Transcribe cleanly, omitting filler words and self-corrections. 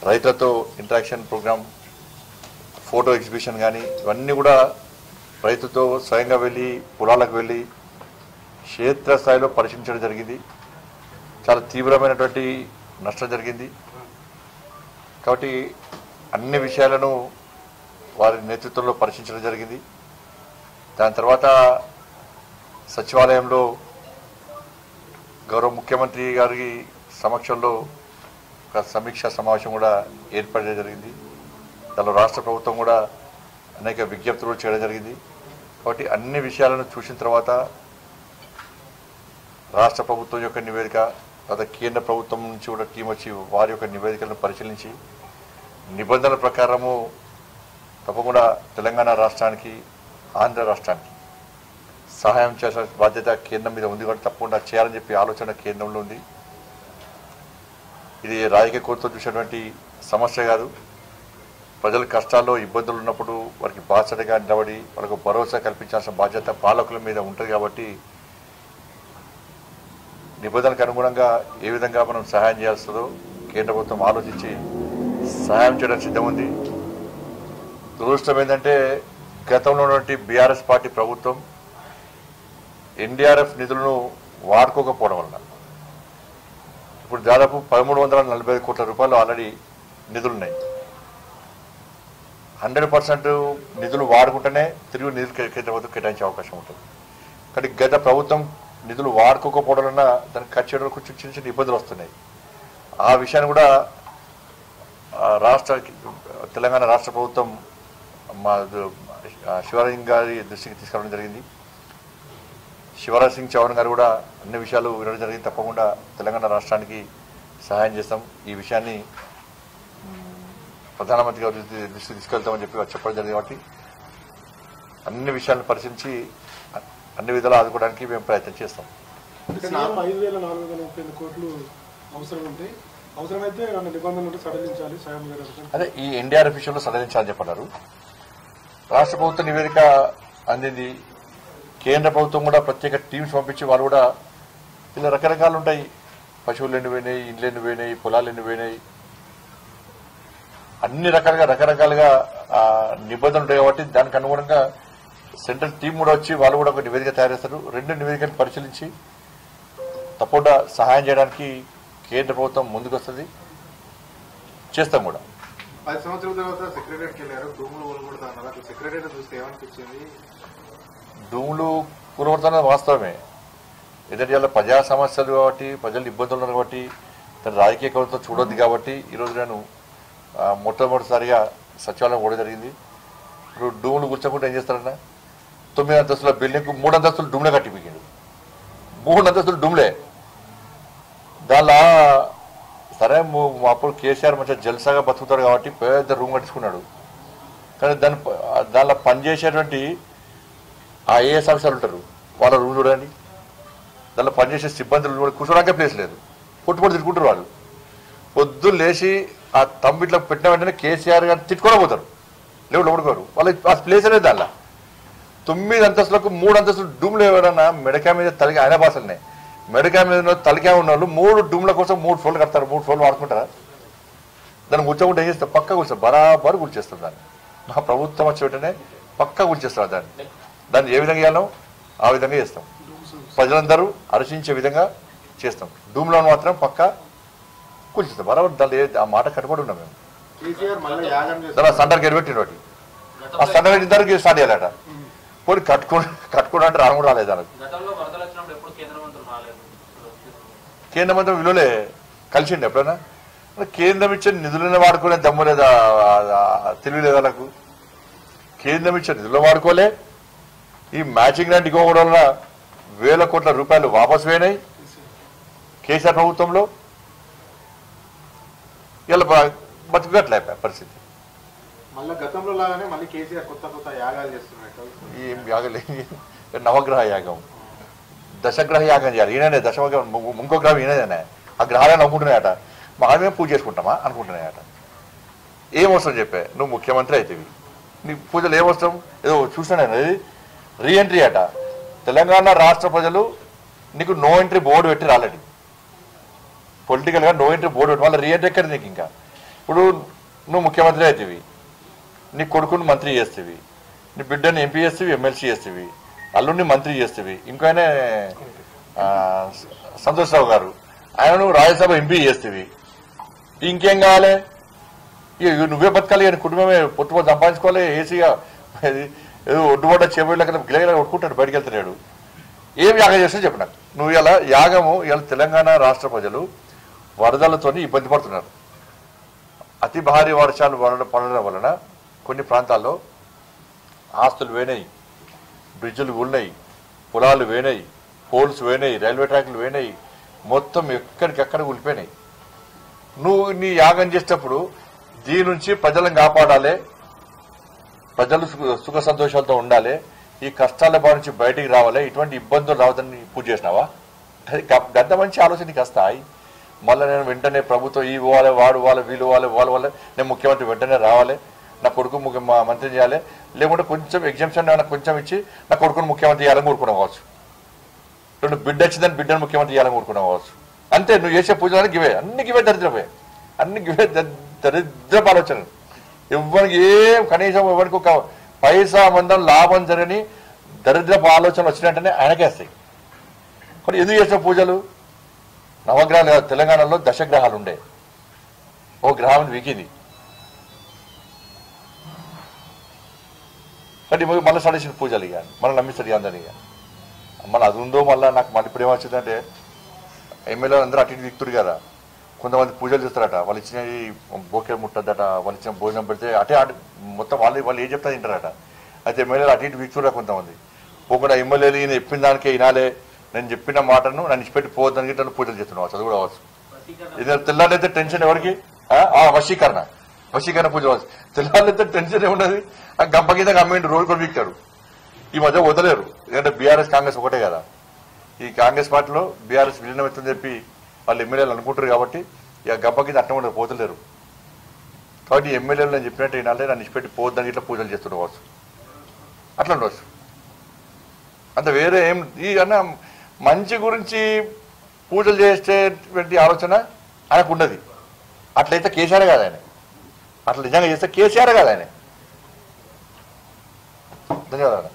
రైతులతో interaction programme, photo exhibition కానీ ఇవన్నీ కూడా రైతుతో స్వయంగా వెళ్ళి పొలాలకు వెళ్ళి క్షేత్రస్థాయిలో పరిశీలించడం జరిగింది. చాలా తీవ్రమైనటువంటి నష్టం జరిగింది. కాబట్టి అన్ని విషయాలను వారి నేతృత్వంలో పరిశీలించడం జరిగింది. దాని తర్వాత సచివాలయంలో గౌరవ ముఖ్యమంత్రి గారి సమక్షంలో ఒక సమీక్షా సమావేశం కూడా ఏర్పడడం జరిగింది. దానిలో రాష్ట్ర ప్రభుత్వం కూడా అనేక విజ్ఞప్తులు చేయడం జరిగింది. కాబట్టి అన్ని విషయాలను చూసిన తర్వాత రాష్ట్ర ప్రభుత్వం యొక్క నివేదిక, తర్వాత కేంద్ర ప్రభుత్వం నుంచి కూడా టీం వచ్చి వారి యొక్క నివేదికలను పరిశీలించి నిబంధనల ప్రకారము తప్పకుండా తెలంగాణ రాష్ట్రానికి, ఆంధ్ర రాష్ట్రానికి సహాయం చేసే బాధ్యత కేంద్రం మీద ఉంది. కాబట్టి తప్పకుండా చేయాలని చెప్పి ఆలోచన కేంద్రంలో ఉంది. ఇది రాజకీయ కోర్టుతో చూసినటువంటి సమస్య కాదు. ప్రజల కష్టాల్లో ఇబ్బందులు ఉన్నప్పుడు వారికి బాధ్యతగా నిలబడి వాళ్ళకు భరోసా కల్పించాల్సిన బాధ్యత పాలకుల మీద ఉంటుంది. కాబట్టి నిబంధనలకు అనుగుణంగా ఏ విధంగా మనం సహాయం చేయాల్సిందో కేంద్ర ప్రభుత్వం ఆలోచించి సహాయం చేయడానికి సిద్ధం ఉంది. దురదృష్టం ఏంటంటే గతంలో ఉన్నటువంటి బీఆర్ఎస్ పార్టీ ప్రభుత్వం ఎన్డీఆర్ఎఫ్ నిధులను వాడుకోకపోవడం వలన ఇప్పుడు దాదాపు 1345 కోట్ల రూపాయలు ఆల్రెడీ నిధులున్నాయి. 100% నిధులు వాడుకుంటేనే తిరిగి నిధులు కేంద్ర ప్రభుత్వం కేటాయించే అవకాశం ఉంటుంది. కానీ గత ప్రభుత్వం నిధులు వాడుకోకపోవడం వలన దానికి ఖర్చు చేయడంలో కొంచెం చిన్న చిన్న ఇబ్బందులు వస్తున్నాయి. ఆ విషయాన్ని కూడా తెలంగాణ రాష్ట్ర ప్రభుత్వం మా శివరాజ్ గారి దృష్టికి తీసుకురావడం జరిగింది. శివరాజ్ సింగ్ చౌహాన్ గారు కూడా అన్ని విషయాలు వినడం జరిగింది. తప్పకుండా తెలంగాణ రాష్ట్రానికి సహాయం చేస్తాం, ఈ విషయాన్ని ప్రధానమంత్రి గారి దృష్టికి తీసుకెళ్తామని చెప్పి చెప్పడం జరిగింది. కాబట్టి అన్ని విషయాలను పరిశీలించి అన్ని విధాలు ఆదుకోవడానికి మేము ప్రయత్నం చేస్తాం. 5,438 కోట్లు అవసరమైతే నిబంధనలు సడలించాలి. అదే ఈ ఎన్డీఆర్ఎఫ్ విషయంలో సడలించాలని చెప్పన్నారు. రాష్ట్ర ప్రభుత్వ నివేదిక అందింది. కేంద్ర ప్రభుత్వం కూడా ప్రత్యేక టీమ్స్ పంపించి వాళ్ళు కూడా ఇలా రకరకాలు ఉంటాయి. పశువులు ఎండిపోయినాయి, ఇండ్లు ఎండిపోయినాయి, పొలాలు ఎండిపోయినాయి, అన్ని రకరకాలుగా నిబంధనలు ఉంటాయి. కాబట్టి దానికి అనుగుణంగా సెంట్రల్ టీం కూడా వచ్చి వాళ్ళు కూడా ఒక నివేదిక తయారు చేస్తారు. 2 నివేదికలు పరిశీలించి తప్పకుండా సహాయం చేయడానికి కేంద్ర ప్రభుత్వం ముందుకు వస్తుంది, చేస్తాం కూడా. 10 సంవత్సరాల తర్వాత సెక్రటరీకి వెళ్ళారు, డూములు కూలగొడతారు. అట్లా సెక్రటరీ చూస్తే ఏమనిపించింది? డూములు కూలగొడతానది వాస్తవమే. ఎందుకంటే ఇలా ప్రజా సమస్యలు కాబట్టి, ప్రజలు ఇబ్బందులు ఉన్నారు కాబట్టి, తన రాజకీయ కవితో చూడొద్దు కాబట్టి ఈరోజు నేను మొట్టమొదటిసారిగా సచివాలయం కూడా జరిగింది. ఇప్పుడు డూములు కూర్చోకుండా ఏం చేస్తారన్నా, 9 అంతస్తుల బిల్డింగ్ 3 అంతస్తులు డూమ్లే కట్టిపోయాడు. 3 అంతస్తులు డూమ్లే. దానిలో సరే అప్పుడు కేసీఆర్ మంచిగా జల్సాగా బతుకుతాడు కాబట్టి పెద్ద రూమ్ కట్టించుకున్నాడు. కానీ దానిలో పనిచేసేటువంటి ఐఏఎస్ ఆఫీసర్లు ఉంటారు, వాళ్ళ రూమ్ చూడండి. దానిలో పనిచేసే సిబ్బందులు కూర్చోడానికి ప్లేస్ లేదు, పుట్టుపడి తిట్టుకుంటారు. వాళ్ళు పొద్దున్న లేచి ఆ తమ్మిట్లో పెట్టిన వెంటనే కేసీఆర్ గారు తిట్టుకొని పోతారు, లేవు లోడుకోరు. వాళ్ళు ఆ ప్లేస్ అనేది దానిలో 9 అంతస్తులకు 3 అంతస్తులు డూమ్లు ఎవరన్నా మెడకాయ మీద తలిగా ఆయన భాషలనే మెడకాయ మీద తలికాయ ఉన్న వాళ్ళు 3 డూమ్ల కోసం 3 ఫ్లోర్లు కడతారు. 3 ఫ్లోర్లు వాడుకుంటారా? దాన్ని కూర్చోకుండా ఏం చేస్తారు, పక్క కూర్చోరు, బరాబరు కూర్చేస్తారు. దాన్ని మా ప్రభుత్వం వచ్చే వెంటనే పక్క కూర్చేస్తారు. దాన్ని ఏ విధంగా చేయాలో ఆ విధంగా చేస్తాం. ప్రజలందరూ హర్షించే విధంగా చేస్తాం. డూమ్లో మాత్రం పక్క కూర్చేస్తాం బరాబర్. దాన్ని ఆ మాట కట్టుబడి ఉన్నాం మేము. దాని సండర్ గెలిపెట్టిన వాటి ఆ సండర్ పెట్టిన దానికి స్టార్ట్ చేయాలట. పోనీ కట్టుకోవడం అంటే రాను కూడా రాలేదు. దానికి కేంద్ర మంత్రి విలువలే కలిసిండి ఎప్పుడైనా. కేంద్రం ఇచ్చే నిధులను వాడుకునే దమ్ము లేదా, తెలివి లేదా నాకు. కేంద్రం ఇచ్చే నిధులు వాడుకోలే. ఈ మ్యాచింగ్ గ్రాంట్ ఇవ్వడం వల్ల 1,000 కోట్ల రూపాయలు వాపసు పోయినాయి కేసీఆర్ ప్రభుత్వంలో. ఇలా బతుకుగట్లే పరిస్థితి. మళ్ళీ గతంలో లాగానే మళ్ళీ కేసీఆర్ కొత్త యాగాలు చేస్తున్నారు. ఏం యాగలే, నవగ్రహ యాగం, దశగ్రహ యాగం చేయాలి. ఈయననే దశగ్రహం, ఇంకో గ్రహం ఈయనదేనే. ఆ గ్రహాలను అనుకుంటున్నాయట, మేము పూజ చేసుకుంటామా అనుకుంటున్నాయట. ఏమవసరం చెప్పే, నువ్వు ముఖ్యమంత్రి అవుతావి, నీ పూజలు ఏమవసరం? ఏదో చూసినా రీఎంట్రీ అట. తెలంగాణ రాష్ట్ర ప్రజలు నీకు నో ఎంట్రీ బోర్డు పెట్టి రాలేడు. పొలిటికల్గా నో ఎంట్రీ బోర్డు పెట్టి వాళ్ళ రీఎంట్రీ ఎక్కడ నీకు ఇంకా ఇప్పుడు నువ్వు ముఖ్యమంత్రి అవుతావి, నీ కొడుకుని మంత్రి చేస్తేవి, నీ బిడ్డని ఎంపీ చేస్తేవి, ఎమ్మెల్సీ చేస్తేవి, అల్లుడిని మంత్రి చేస్తేవి, ఇంకైనా సంతోష్రావు గారు ఆయన నువ్వు రాజ్యసభ ఎంపీ చేస్తేవి, ఇంకేం కావాలి? ఇక నువ్వే బతకాలి అని కుటుంబమే పొట్టుబడి సంపాదించుకోవాలి. ఏసీగా ఏదో ఒడ్డుబడ్డ చేపట్ల కదా గిలగిలా కొట్టుకుంటాడు, బయటకు వెళ్తున్నాడు. ఏం యాగం చేస్తే చెప్పు నాకు. నువ్వు ఇలా యాగము ఇలా తెలంగాణ రాష్ట్ర ప్రజలు వరదలతో ఇబ్బంది పడుతున్నారు. అతి భారీ వర్షాలు పడడం వలన కొన్ని ప్రాంతాల్లో ఆస్తులు వేనాయి, బ్రిడ్జులు కూలినాయి, పొలాలు వేనాయి, పోల్స్ వేనాయి, రైల్వే ట్రాక్లు వేనాయి, మొత్తం ఎక్కడికెక్కడ కూలిపోయినాయి. నువ్వు నీ యాగం చేసేటప్పుడు దీని నుంచి ప్రజలను కాపాడాలి, ప్రజలు సుఖ సంతోషాలతో ఉండాలి, ఈ కష్టాల బారి నుంచి బయటికి రావాలి, ఇటువంటి ఇబ్బందులు రావద్దని పూజ చేసినావా? అది గంట మంచి ఆలోచన నీకు వస్తాయి. మళ్ళీ నేను వెంటనే ప్రభుత్వం ఈ పోవాలి, వాడు వాళ్ళు, వీళ్ళు వాళ్ళు, వాళ్ళ నేను ముఖ్యమంత్రి వెంటనే రావాలి, నా కొడుకు మంత్రి చేయాలి, లేకుంటే కొంచెం ఎగ్జామ్షన్ కొంచెం ఇచ్చి నా కొడుకుని ముఖ్యమంత్రి చేయాలని కోరుకున్నాం కావచ్చు, రెండు బిడ్డ వచ్చిందని బిడ్డను ముఖ్యమంత్రి చేయాలని కోరుకున్నాం కావచ్చు. అంతే. నువ్వు చేసే పూజలు గివే, అన్ని గివే దరిద్రపోయాయి, అన్ని గివే దరిద్రపు ఆలోచనలు. ఎవరికి ఏం కనీసం ఎవరికి ఒక పైసా మందం లాభం జరగని దరిద్రపు ఆలోచనలు వచ్చినట్టనే ఆయనకేస్తాయి. కానీ ఎందుకు చేసిన పూజలు? నవగ్రహాలు తెలంగాణలో దశగ్రహాలు ఉండే, ఓ గ్రహం వీకింది, కానీ మళ్ళీ సడేసిన పూజలు ఇక మళ్ళీ నమ్మిస్తాడు అందరినీ. ఇక మళ్ళీ అది ఉందో మళ్ళీ నాకు మళ్ళీ ఇప్పుడు ఏమొచ్చిందంటే ఎమ్మెల్యేలు అందరూ అటు ఇటు దిక్కుతారు కదా, కొంతమంది పూజలు చేస్తారట, వాళ్ళు ఇచ్చినవి బోకే ముట్టద్దట, వాళ్ళు ఇచ్చిన భోజనం పెడితే అటే మొత్తం వాళ్ళు ఏం చెప్తా తింటారట. అయితే ఎమ్మెల్యేలు అటు ఇటు దిక్కుతురా కొంతమంది పోకుండా ఎమ్మెల్యేలు ఈయన చెప్పిన దానికే వినాలే, నేను చెప్పిన మాటను నన్ను ఇచ్చిపెట్టి పోవద్దని గిట్ట పూజలు చేస్తున్నావు. అది కూడా అవచ్చు. ఇది తెల్లారైతే టెన్షన్ ఎవరికి? వశీకరణ పూజ అవచ్చు. తెల్లారైతే టెన్షన్ ఏమున్నది? ఆ గంప కింద అమ్మింటి రోజు కూడా వీక్తాడు. ఈ మధ్య వదలేరు, ఎందుకంటే బీఆర్ఎస్ కాంగ్రెస్ ఒకటే కదా. ఈ కాంగ్రెస్ పార్టీలో బీఆర్ఎస్ విలీనం అవుతుందని చెప్పి వాళ్ళు ఎమ్మెల్యేలు అనుకుంటారు కాబట్టి ఇక గంప కింద అట్లా ఉండదు, పోతలేరు. కాబట్టి ఎమ్మెల్యేలు నేను చెప్పినట్టు వినాలి, నన్ను ఇచ్చిపెట్టి పోవద్దని ఇట్లా పూజలు చేస్తుండవచ్చు, అట్లా ఉండవచ్చు. అంత వేరే ఏం ఈ అన్న మంచి గురించి పూజలు చేసేటువంటి ఆలోచన ఆయనకు ఉన్నది. అట్లయితే కేసీఆర్ కాదు ఆయన, అట్లా నిజంగా చేస్తే కేసీఆర్ కాదు ఆయన. ధన్యవాదాలు.